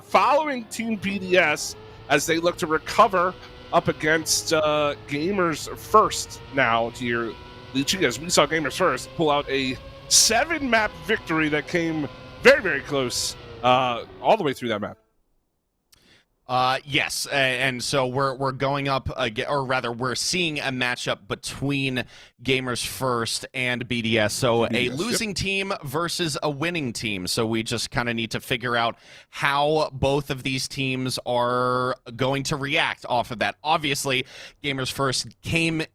following Team BDS as they look to recover up against Gamers First now here. Leachy, as we saw Gamers First pull out a 7-map victory that came very, very close all the way through that map. Yes, and so we're going up again, or rather, we're seeing a matchup between Gamers First and BDS. So a losing team versus a winning team. So we just kind of need to figure out how both of these teams are going to react off of that. Obviously, Gamers First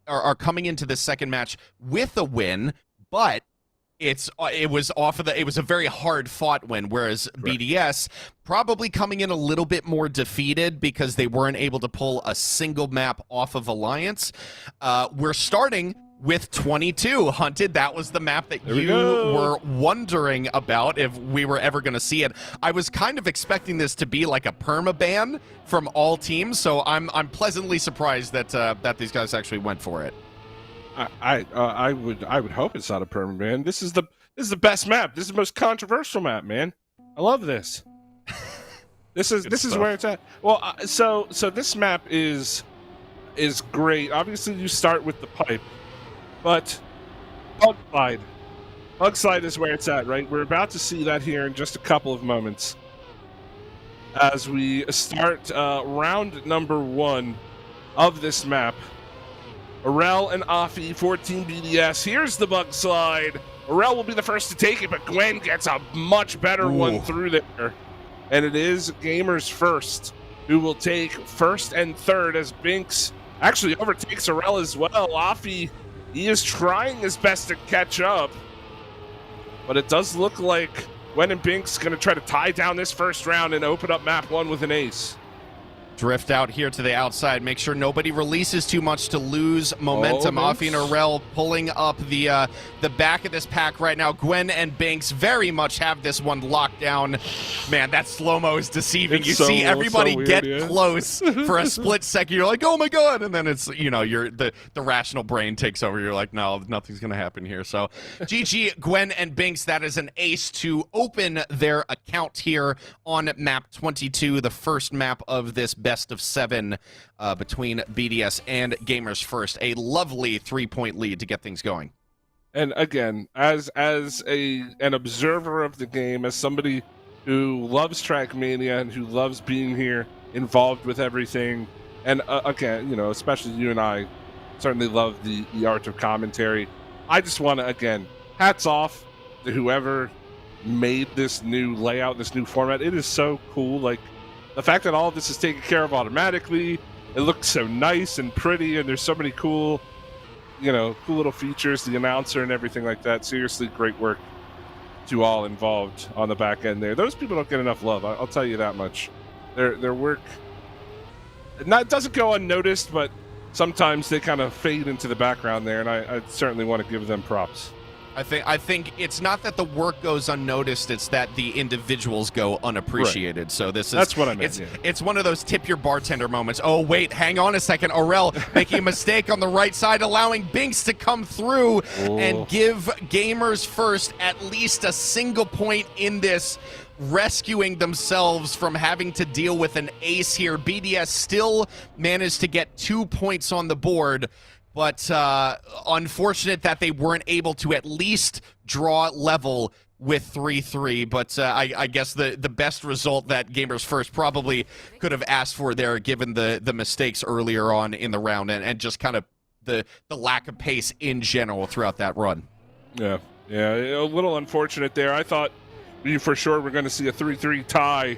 are coming into this second match with a win, but it was a very hard fought win, whereas BDS probably coming in a little bit more defeated because they weren't able to pull a single map off of Alliance. We're starting with 22. Hunted, that was the map that you were wondering about if we were ever going to see it. I was kind of expecting this to be like a permaban from all teams, so I'm pleasantly surprised that these guys actually went for it. I would hope it's not a permaban. This is the best map. This is the most controversial map, man. I love this. This is where it's at. Well, so this map is great. Obviously, you start with the pipe, but bug slide is where it's at, right? We're about to see that here in just a couple of moments as we start round number 1 of this map. Arel and Afi for Team BDS. Here's the bug slide. Arel will be the first to take it, but Gwen gets a much better one through there. And it is Gamers First who will take first and third as Binks actually overtakes Arel as well. Afi, he is trying his best to catch up, but it does look like Gwen and Binks going to try to tie down this first round and open up map 1 with an ace. Drift out here to the outside. Make sure nobody releases too much to lose momentum. Afi and Arel pulling up the back of this pack right now. Gwen and Binks very much have this one locked down. Man, that slow-mo is deceiving. You see everybody get close for a split second. You're like, oh my god, and then it's, you know, the rational brain takes over. You're like, no, nothing's gonna happen here. So GG Gwen and Binks, that is an ace to open their account here on map 22, the first map of this best of 7 between BDS and Gamers First. A lovely 3-point lead to get things going. And again, as an observer of the game, as somebody who loves Trackmania and who loves being here, involved with everything, and again, you know, especially you and I certainly love the art of commentary. I just want to, again, hats off to whoever made this new layout, this new format. It is so cool. Like, the fact that all of this is taken care of automatically, it looks so nice and pretty, and there's so many cool, you know, cool little features, the announcer and everything like that. Seriously, great work to all involved on the back end there. Those people don't get enough love, I'll tell you that much. Their work doesn't go unnoticed, but sometimes they kind of fade into the background there, and I certainly want to give them props. I think it's not that the work goes unnoticed; it's that the individuals go unappreciated. Right. So that's what I meant. It's one of those tip your bartender moments. Oh wait, hang on a second. Arel making a mistake on the right side, allowing Binks to come through and give Gamers First at least a single point in this, rescuing themselves from having to deal with an ace here. BDS still managed to get 2 points on the board, but unfortunate that they weren't able to at least draw level with 3-3. But I guess the best result that Gamers First probably could have asked for there, given the mistakes earlier on in the round and just kind of the lack of pace in general throughout that run. Yeah, a little unfortunate there. I thought we for sure were going to see a 3-3 tie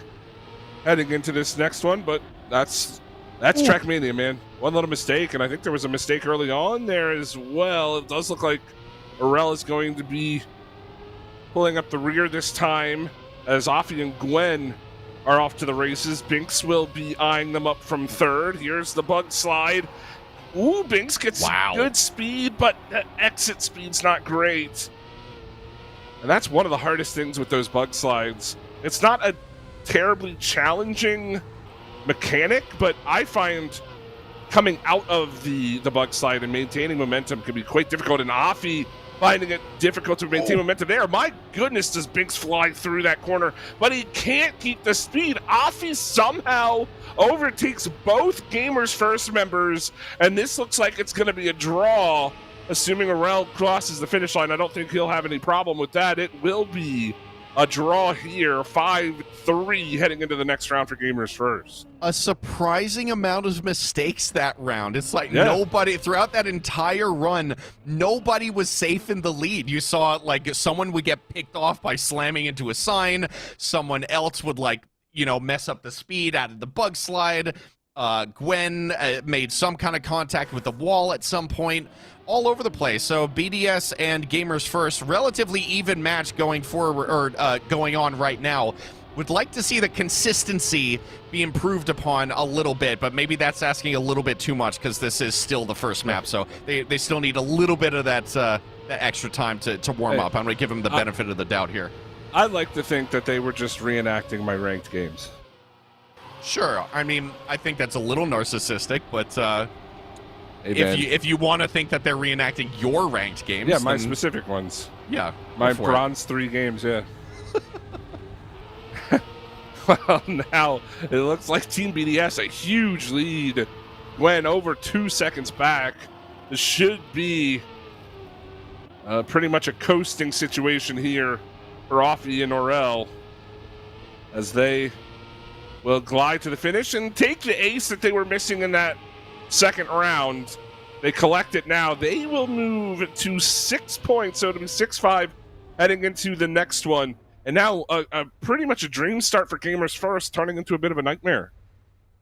heading into this next one, but that's Trackmania, man. One little mistake, and I think there was a mistake early on there as well. It does look like Arel is going to be pulling up the rear this time, as Afi and Gwen are off to the races. Binks will be eyeing them up from third. Here's the bug slide. Ooh, Binks gets good speed, but the exit speed's not great. And that's one of the hardest things with those bug slides. It's not a terribly challenging mechanic, but I find coming out of the bug slide and maintaining momentum can be quite difficult. And Afi finding it difficult to maintain momentum there. My goodness, does Binks fly through that corner, but he can't keep the speed. Afi somehow overtakes both Gamers First members, and this looks like it's going to be a draw. Assuming Arel crosses the finish line, I don't think he'll have any problem with that. It will be a draw here, 5-3 heading into the next round for Gamers First. A surprising amount of mistakes that round. It's like nobody, throughout that entire run, nobody was safe in the lead. You saw like someone would get picked off by slamming into a sign. Someone else would mess up the speed out of the bug slide. Gwen made some kind of contact with the wall at some point. All over the place. So BDS and Gamers First, relatively even match going forward, or going on right now. Would like to see the consistency be improved upon a little bit, but maybe that's asking a little bit too much because this is still the first map, so they still need a little bit of that extra time to warm up. I'm going to give them the benefit of the doubt here. I'd like to think that they were just reenacting my ranked games. Sure. I mean, I think that's a little narcissistic, but if you want to think that they're reenacting your ranked games, yeah, my specific ones, yeah, my bronze 3 games, yeah. Well, now it looks like Team BDS a huge lead, went over 2 seconds back. This should be pretty much a coasting situation here for Afi and Orel, as they will glide to the finish and take the ace that they were missing in that second round. They collect it now. They will move to 6 points, so it'll be 6-5 heading into the next one. And now pretty much a dream start for Gamers First, turning into a bit of a nightmare.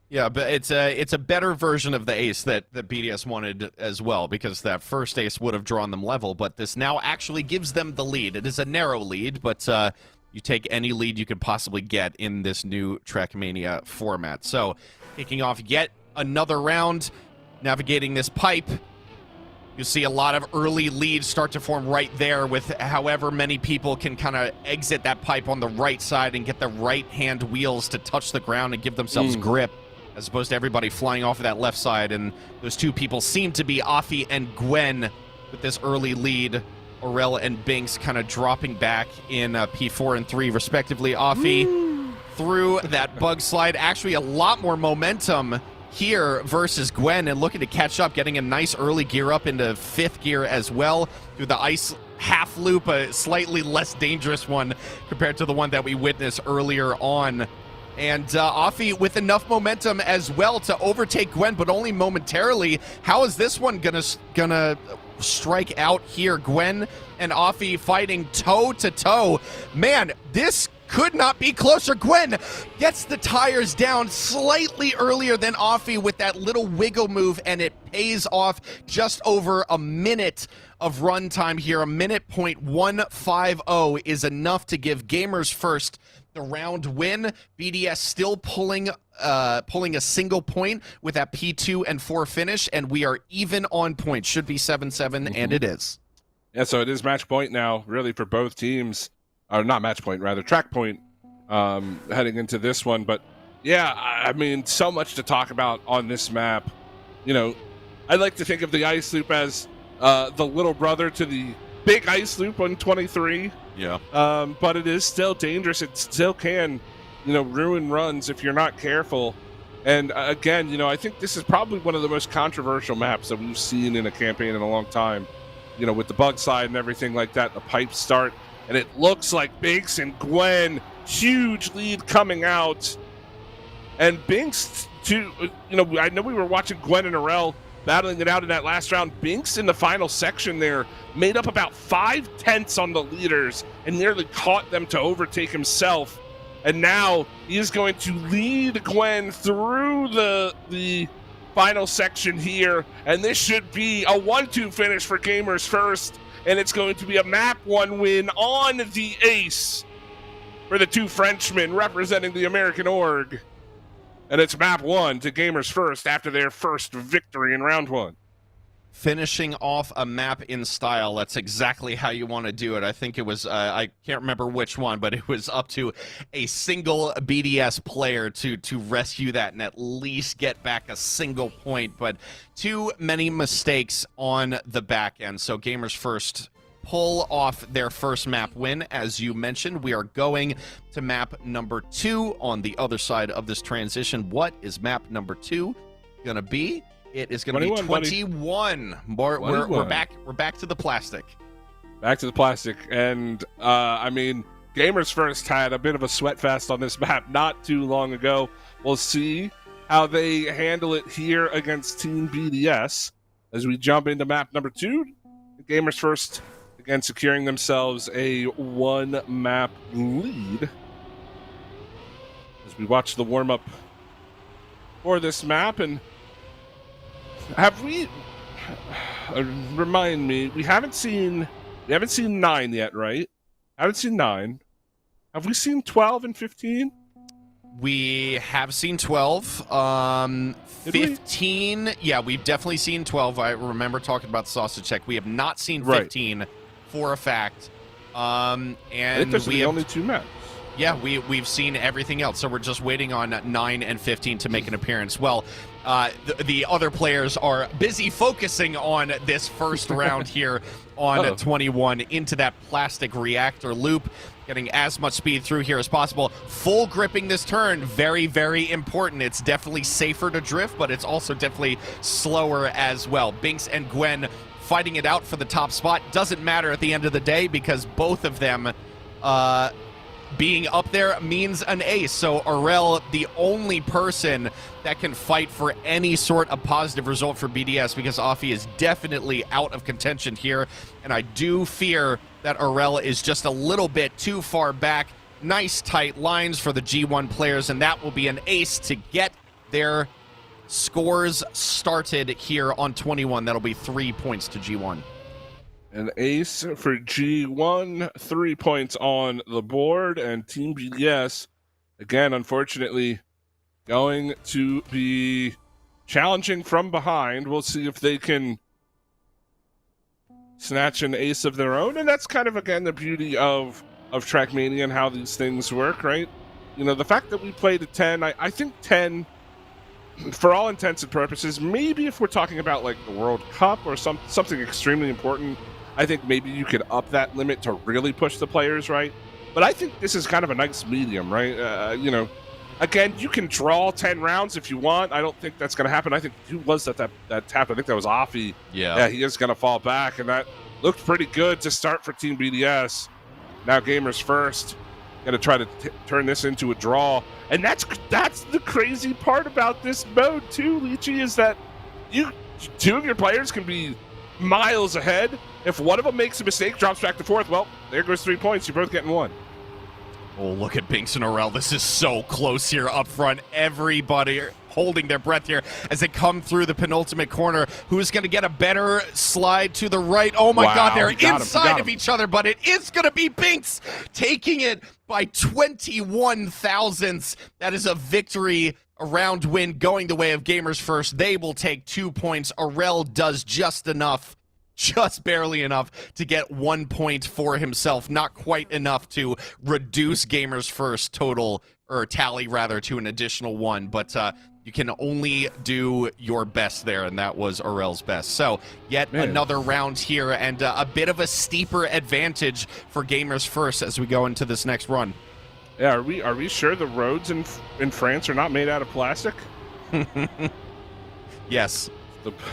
Yeah, but it's a better version of the ace that BDS wanted as well, because that first ace would have drawn them level, but this now actually gives them the lead. It is a narrow lead, but you take any lead you could possibly get in this new Trackmania format. So, kicking off yet another round, navigating this pipe. You see a lot of early leads start to form right there with however many people can kind of exit that pipe on the right side and get the right-hand wheels to touch the ground and give themselves grip, as opposed to everybody flying off of that left side. And those two people seem to be Afi and Gwen with this early lead. Orel and Binks kind of dropping back in P4 and 3, respectively. Afi through that bug slide. Actually, a lot more momentum here versus Gwen, and looking to catch up, getting a nice early gear up into 5th gear as well through the ice half loop, a slightly less dangerous one compared to the one that we witnessed earlier on. And Afi with enough momentum as well to overtake Gwen, but only momentarily. How is this one gonna strike out here? Gwen and Afi fighting toe to toe. Man, this could not be closer. Gwen gets the tires down slightly earlier than Afi with that little wiggle move, and it pays off. Just over a minute of runtime here. A minute .150 is enough to give Gamers First the round win. BDS still pulling a single point with that P2 and 4 finish, and we are even on points. Should be 7-7, and it is. Yeah, so it is match point now, really, for both teams. Or not match point, rather, track point heading into this one. But yeah, I mean, so much to talk about on this map. You know, I like to think of the ice loop as the little brother to the big ice loop on 23. Yeah. But it is still dangerous. It still can, ruin runs if you're not careful. And again, I think this is probably one of the most controversial maps that we've seen in a campaign in a long time. With the bug side and everything like that, the pipe start. And it looks like Binks and Gwen, huge lead coming out. And Binks, too, I know we were watching Gwen and Orel battling it out in that last round. Binks in the final section there made up about 5/10 on the leaders and nearly caught them to overtake himself. And now he is going to lead Gwen through the final section here. And this should be a 1-2 finish for Gamers First. And it's going to be a map 1 win on the ace for the two Frenchmen representing the American org. And it's map 1 to Gamers First after their first victory in round 1. Finishing off a map in style, that's exactly how you want to do it. I think it was, I can't remember which one, but it was up to a single BDS player to rescue that and at least get back a single point. But too many mistakes on the back end. So Gamers First pull off their first map win. As you mentioned, we are going to map number 2 on the other side of this transition. What is map number 2 going to be? It is going to be 21. We're back to the plastic. Back to the plastic. And, I mean, Gamers First had a bit of a sweat fest on this map not too long ago. We'll see how they handle it here against Team BDS as we jump into map number 2. Gamers First, again, securing themselves a 1-map lead as we watch the warm-up for this map. And have we remind me, we haven't seen 9 yet, right? Haven't seen 9. Have we seen 12 and 15? We have seen 12. 15, yeah, we've definitely seen 12. I remember talking about the sausage check. We have not seen 15 for a fact. And I think those are the only 2 maps. Yeah, we've seen everything else, so we're just waiting on 9 and 15 to make an appearance. Well, the other players are busy focusing on this first round here on 21 into that plastic reactor loop, getting as much speed through here as possible. Full gripping this turn, very, very important. It's definitely safer to drift, but it's also definitely slower as well. Binks and Gwen fighting it out for the top spot. Doesn't matter at the end of the day because both of them being up there means an ace. So Aurel, the only person that can fight for any sort of positive result for BDS, because Afi is definitely out of contention here. And I do fear that Aurel is just a little bit too far back. Nice tight lines for the G1 players, and that will be an ace to get their scores started here on 21. That'll be 3 points to G1. An ace for G1, 3 points on the board, and Team BDS, again, unfortunately, going to be challenging from behind. We'll see if they can snatch an ace of their own, and that's kind of, again, the beauty of Trackmania and how these things work, right? You know, the fact that we played at 10, I think 10, for all intents and purposes, maybe if we're talking about, like, the World Cup or something extremely important, I think maybe you could up that limit to really push the players, right? But I think this is kind of a nice medium, right? You know, again, you can draw 10 rounds if you want. I don't think that's going to happen. I think, who was that tapped? I think that was Afi. Yeah, he is going to fall back, and that looked pretty good to start for Team BDS. Now Gamers First, going to try to turn this into a draw. And that's the crazy part about this mode, too, Leechy, is that two of your players can be miles ahead. If one of them makes a mistake, drops back to 4th, well, there goes 3 points. You're both getting 1. Oh, look at Binks and Aurel. This is so close here up front. Everybody holding their breath here as they come through the penultimate corner. Who's going to get a better slide to the right? Oh, my God, they're inside of each other, but it is going to be Binks taking it by 21 thousandths. That is a victory, a round win going the way of Gamers First. They will take 2 points. Aurel does just enough. Just barely enough to get 1 point for himself. Not quite enough to reduce Gamers First total, or tally rather, to an additional 1. But you can only do your best there, and that was Aurel's best. So yet another round here, and a bit of a steeper advantage for Gamers First as we go into this next run. Yeah, are we sure the roads in France are not made out of plastic? Yes.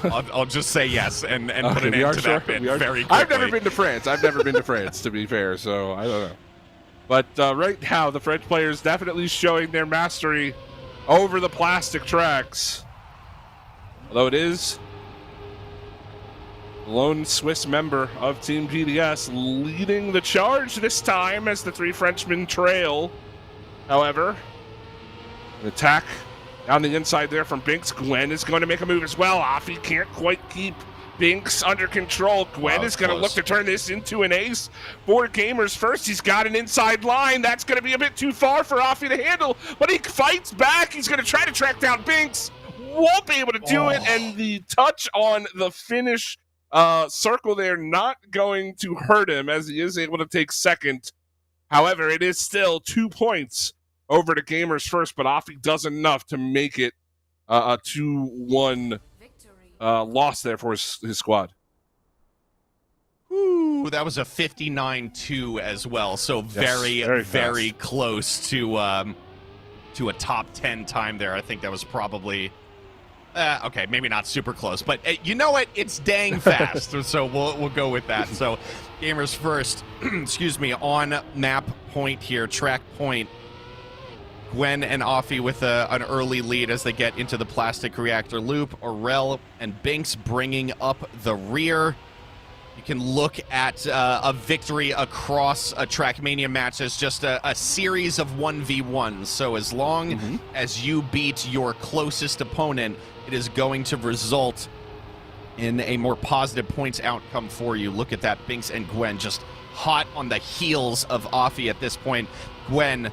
I'll just say yes and put an end to that bit very quickly. I've never been to France, to be fair, so I don't know. But right now, the French players definitely showing their mastery over the plastic tracks. Although it is the lone Swiss member of Team BDS leading the charge this time as the 3 Frenchmen trail. However, an attack on the inside there from Binks. Gwen is going to make a move as well. Afi can't quite keep Binks under control. Gwen is going to look to turn this into an ace for Gamers First. He's got an inside line. That's going to be a bit too far for Afi to handle, but he fights back. He's going to try to track down Binks. Won't be able to do it, and the touch on the finish circle there not going to hurt him as he is able to take 2nd. However, it is still 2 points over to Gamers First, but Afi does enough to make it a 2-1 loss there for his squad. Ooh, that was a 59-2 as well. So very, very very fast. close to a top 10 time there. I think that was probably okay, maybe not super close, but you know what? It's dang fast. So we'll go with that. So Gamers First, excuse me, on map point here, track point. Gwen and Offie with an early lead as they get into the plastic reactor loop. Aurel and Binks bringing up the rear. You can look at a victory across a Trackmania match as just a series of 1v1s. So as long as you beat your closest opponent, it is going to result in a more positive points outcome for you. Look at that, Binks and Gwen just hot on the heels of Offie at this point. Gwen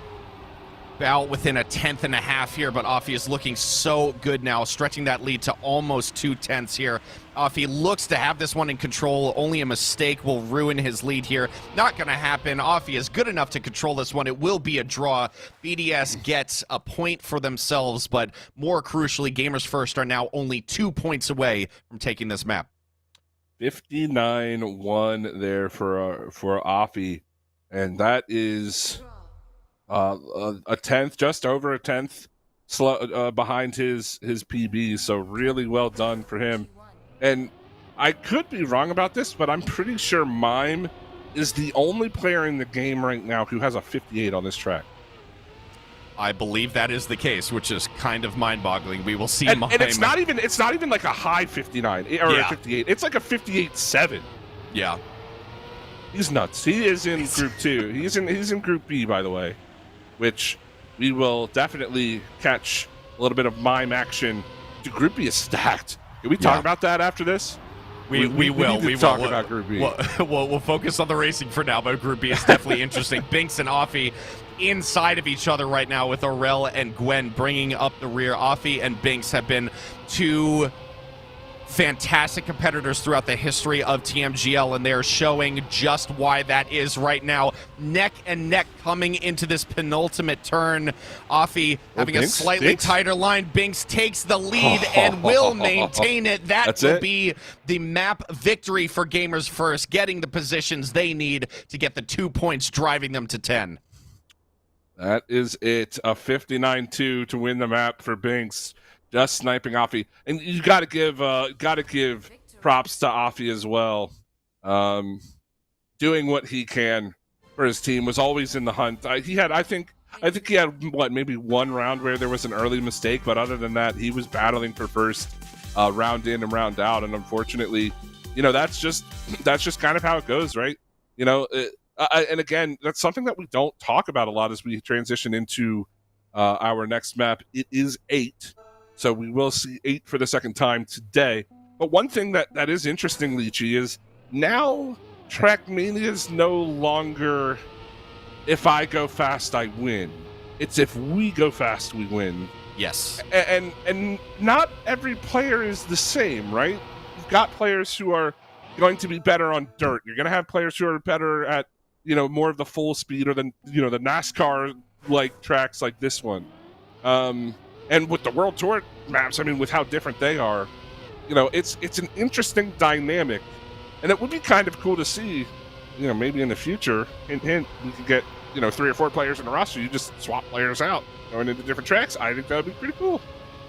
about within a 10th and a half here, but Offie is looking so good now, stretching that lead to almost 2/10 here. Offie looks to have this one in control. Only a mistake will ruin his lead here. Not going to happen. Offie is good enough to control this one. It will be a draw. BDS gets a point for themselves, but more crucially, Gamers First are now only 2 points away from taking this map. 59-1 there for Offie, and that is a tenth, just over a tenth, behind his PB. So really well done for him. And I could be wrong about this, but I'm pretty sure Mime is the only player in the game right now who has a 58 on this track. I believe that is the case, which is kind of mind-boggling. We will see. And it's not even like a high 59 or a 58. It's like a 58.7. Yeah, he's nuts. He is in Group 2. He's in Group B, by the way, which we will definitely catch a little bit of Mime action. The Group B is stacked. Can we talk about that after this? We will. We talk about Group B. We'll focus on the racing for now, but Group B is definitely interesting. Binks and Offie inside of each other right now with Aurel and Gwen bringing up the rear. Offie and Binks have been two fantastic competitors throughout the history of TMGL, and they're showing just why that is right now. Neck and neck coming into this penultimate turn. Offie having a slightly tighter line. Binks takes the lead and will maintain it. That will be the map victory for Gamers First, getting the positions they need to get the 2 points, driving them to 10. That is it. A 59-2 to win the map for Binks. Just sniping Offie, and you got to give props to Offie as well. Doing what he can for his team, was always in the hunt. I think he had maybe one round where there was an early mistake, but other than that, he was battling for first, round in and round out. And unfortunately, that's just kind of how it goes, right? And again, that's something that we don't talk about a lot as we transition into our next map. It is 8. So we will see 8 for the second time today. But one thing that is interesting, Leechy, is now Trackmania is no longer if I go fast, I win. It's if we go fast, we win. Yes. And not every player is the same, right? You've got players who are going to be better on dirt. You're going to have players who are better at, more of the full speed or the NASCAR-like tracks like this one. And with the World Tour maps, with how different they are, it's an interesting dynamic. And it would be kind of cool to see, maybe in the future, hint, we could get, 3 or 4 players in the roster. You just swap players out, going into different tracks. I think that would be pretty cool.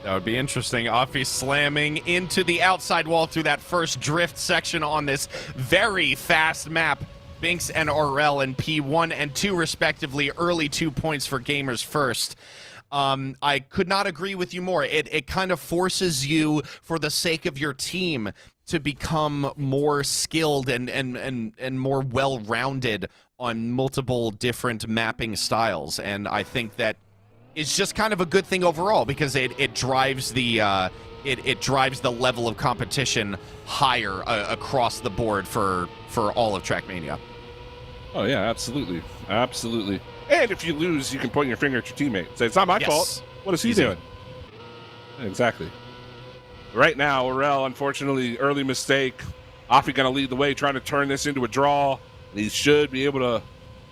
That would be interesting. Offie slamming into the outside wall through that first drift section on this very fast map. Binks and Aurel in P1 and 2 respectively. Early 2 points for Gamers First. I could not agree with you more. It kind of forces you, for the sake of your team, to become more skilled and more well-rounded on multiple different mapping styles. And I think that it's just kind of a good thing overall, because it drives the it drives the level of competition higher across the board for all of Trackmania. Oh yeah, absolutely. And if you lose, you can point your finger at your teammate. Say, it's not my fault. What is he doing? Exactly. Right now, Aurel, unfortunately, early mistake. Offie going to lead the way, trying to turn this into a draw. And he should be able to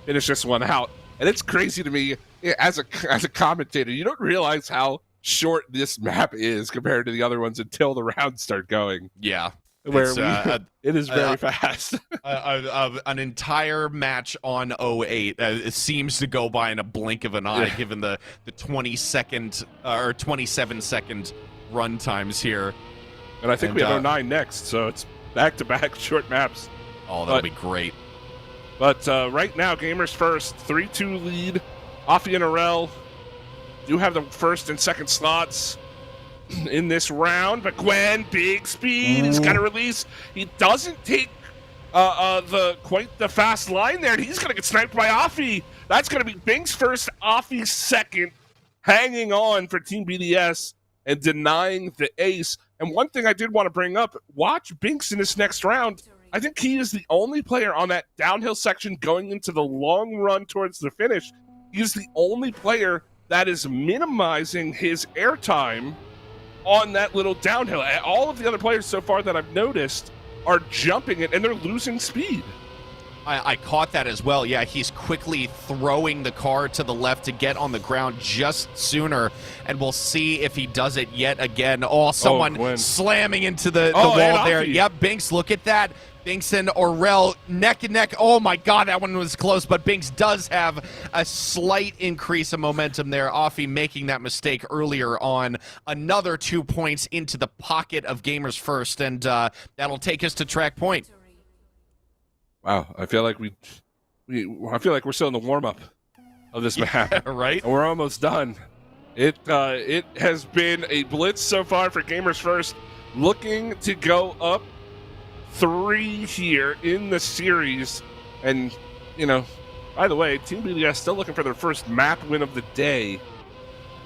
finish this one out. And it's crazy to me, as a commentator, you don't realize how short this map is compared to the other ones until the rounds start going. Yeah. where It's, it is very fast. An entire match on 08 it seems to go by in a blink of an eye, given the 20-second or 27-second run times here. And I think we have 09 next, so it's back-to-back short maps. Oh, that'll be great. But right now, Gamers first, 3-2 lead. Offie and Arel do have the first and second slots in this round, but Gwen, big speed, he's got to release. He doesn't take quite the fast line there, and he's going to get sniped by Offie. That's going to be Binks first, Offie second, hanging on for Team BDS and denying the ace. And one thing I did want to bring up, watch Binks in this next round. I think he is the only player on that downhill section going into the long run towards the finish. He's the only player that is minimizing his airtime on that little downhill. All of the other players so far that I've noticed are jumping it, and they're losing speed. I caught that as well. Yeah, he's quickly throwing the car to the left to get on the ground just sooner, and we'll see if he does it yet again. Oh, someone slamming into the wall there. Yep, Binks, look at that. Binks and Aurel neck and neck. Oh my God, that one was close, but Binks does have a slight increase of momentum there. Offie making that mistake earlier on. Another 2 points into the pocket of Gamers First, and that'll take us to track point. Wow, I feel like we're still in the warm-up of this map. Right? And we're almost done. It has been a blitz so far for Gamers First, looking to go up 3 here in the series. And, you know, by the way, Team BDS still looking for their first map win of the day,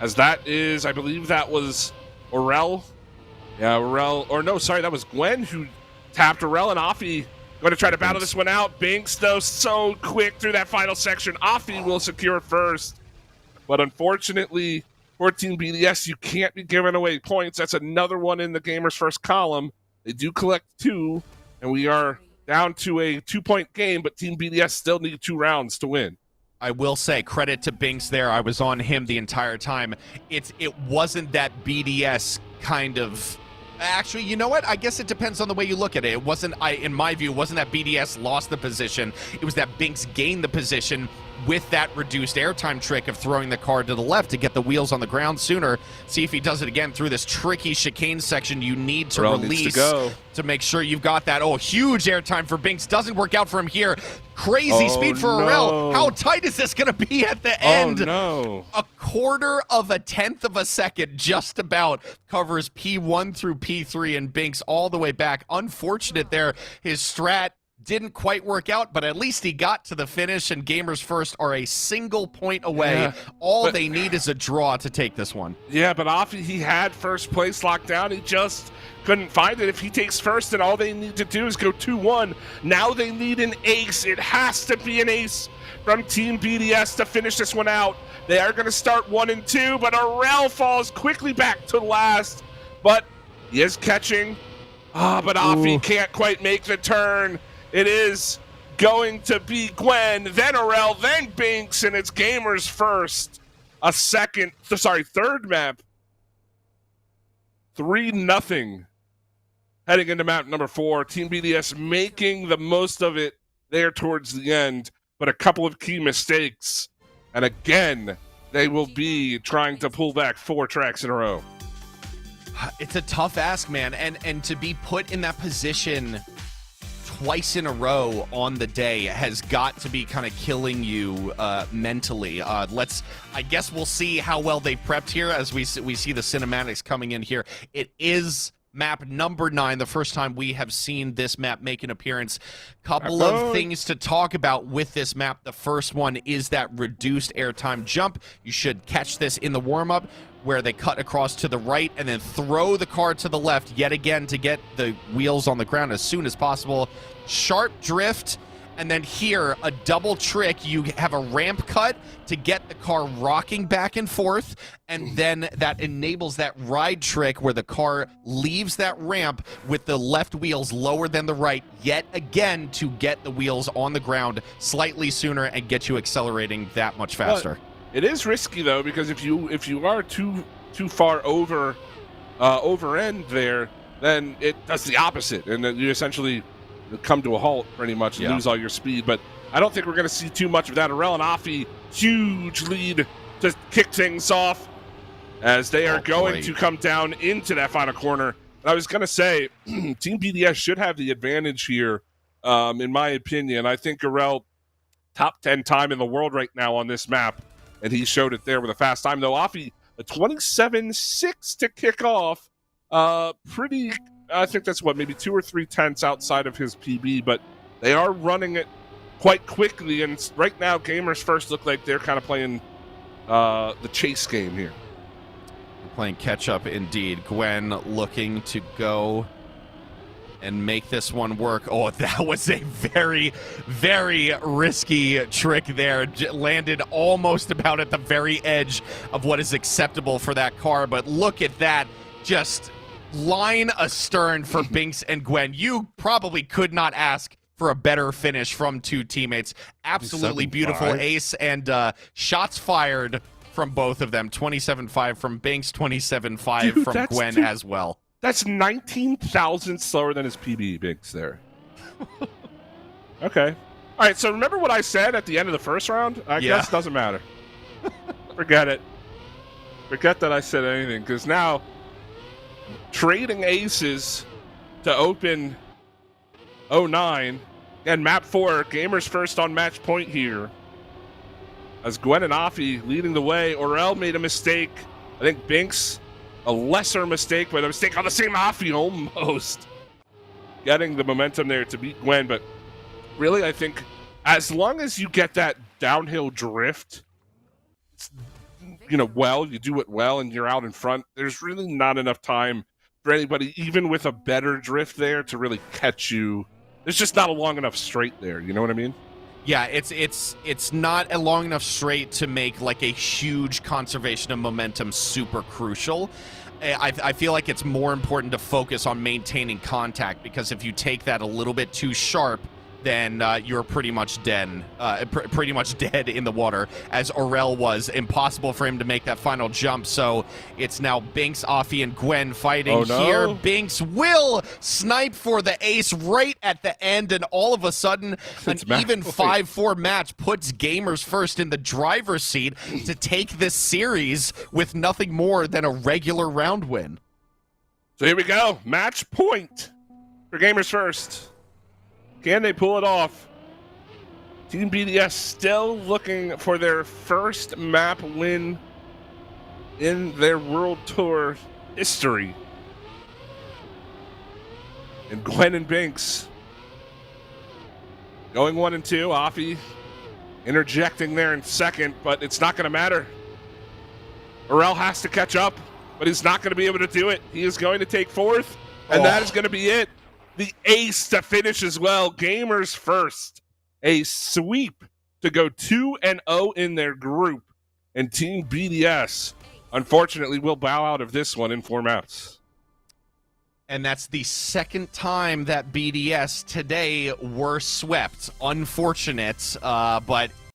as that is, I believe that was Aurel. Yeah, Aurel, or no, sorry, that was Gwen who tapped Aurel, and Offie going to try to battle this one out. Binks, though, so quick through that final section. Offie will secure first. But unfortunately, for Team BDS, you can't be giving away points. That's another one in the Gamers First column. They do collect 2, and we are down to a 2-point game, but Team BDS still need 2 rounds to win. I will say credit to Binks there. I was on him the entire time. It wasn't that BDS kind of... Actually, you know what? I guess it depends on the way you look at it. It wasn't, in my view, it wasn't that BDS lost the position. It was that Binks gained the position with that reduced airtime trick of throwing the car to the left to get the wheels on the ground sooner. See if he does it again through this tricky chicane section. You need to release to make sure you've got that. Oh, huge airtime for Binks. Doesn't work out for him here. Crazy speed for Aurel. How tight is this going to be at the end? Oh, no. A quarter of a tenth of a second just about covers P1 through P3, and Binks all the way back. Unfortunate there. His strat didn't quite work out, but at least he got to the finish, and Gamers First are a single point away. Yeah, all they need is a draw to take this one. Yeah, but Offie, he had first place locked down. He just couldn't find it. If he takes first, then all they need to do is go 2-1. Now they need an ace. It has to be an ace from Team BDS to finish this one out. They are going to start 1 and 2, but Aurel falls quickly back to last. But he is catching. But Offie can't quite make the turn. It is going to be Gwen, then Aurel, then Binks, and it's Gamers First. Third map. 3-0. Heading into map number 4. Team BDS making the most of it there towards the end, but a couple of key mistakes. And again, they will be trying to pull back 4 tracks in a row. It's a tough ask, man, and to be put in that position twice in a row on the day has got to be kind of killing you mentally. I guess we'll see how well they prepped here as we see the cinematics coming in here. It is map number 9, the first time we have seen this map make an appearance. Couple of things to talk about with this map. The first one is that reduced airtime jump. You should catch this in the warm-up, where they cut across to the right and then throw the car to the left yet again to get the wheels on the ground as soon as possible. Sharp drift, and then here, a double trick. You have a ramp cut to get the car rocking back and forth, and then that enables that ride trick where the car leaves that ramp with the left wheels lower than the right yet again to get the wheels on the ground slightly sooner and get you accelerating that much faster. It is risky though, because if you are too far over end there, then it does the opposite, and then you essentially come to a halt pretty much and lose all your speed. But I don't think we're going to see too much of that. Aurel and Afi, huge lead to kick things off as they are going to come down into that final corner. And I was going to say, Team BDS should have the advantage here, in my opinion. I think Aurel, top 10 time in the world right now on this map, and he showed it there with a fast time. Though Afi, a 27.6 to kick off. Pretty, I think that's what, maybe 2 or 3 tenths outside of his PB, but they are running it quite quickly. And right now, Gamers First look like they're kind of playing the chase game here. Playing catch up indeed. Gwen looking to go and make this one work. Oh, that was a very, very risky trick there. Landed almost about at the very edge of what is acceptable for that car, but look at that. Just line astern for Binks and Gwen. You probably could not ask for a better finish from two teammates. Absolutely beautiful ace, and shots fired from both of them. 27.5 from Binks, 27.5 from Gwen as well. That's 19,000 slower than his PB, Binks, there. Okay. All right, so remember what I said at the end of the first round? I guess it doesn't matter. Forget it. Forget that I said anything, because now trading aces to open 09 and map 4, Gamers First on match point here. As Gwen and Afi leading the way. Aurel made a mistake. I think Binks, a lesser mistake, but a mistake on the same Afi almost. Getting the momentum there to beat Gwen, but really I think as long as you get that downhill drift, you do it well and you're out in front, there's really not enough time for anybody, even with a better drift there, to really catch you. There's just not a long enough straight there, you know what I mean? Yeah, it's not a long enough straight to make like a huge conservation of momentum super crucial. I feel like it's more important to focus on maintaining contact, because if you take that a little bit too sharp, then you're pretty much dead. Pretty much dead in the water, as Aurel was. Impossible for him to make that final jump. So it's now Binks, Afi, and Gwen fighting here. Binks will snipe for the ace right at the end, and all of a sudden, an even 5-4 match puts Gamers First in the driver's seat to take this series with nothing more than a regular round win. So here we go. Match point for Gamers First. Can they pull it off? Team BDS still looking for their first map win in their World Tour history. And Gwen and Binks going 1 and 2. Afi interjecting there in second, but it's not going to matter. Aurel has to catch up, but he's not going to be able to do it. He is going to take 4th, and that is going to be it. The ace to finish as well. Gamers First, a sweep to go 2-0 in their group. And Team BDS, unfortunately, will bow out of this one in 4 maps. And that's the second time that BDS today were swept. Unfortunate, but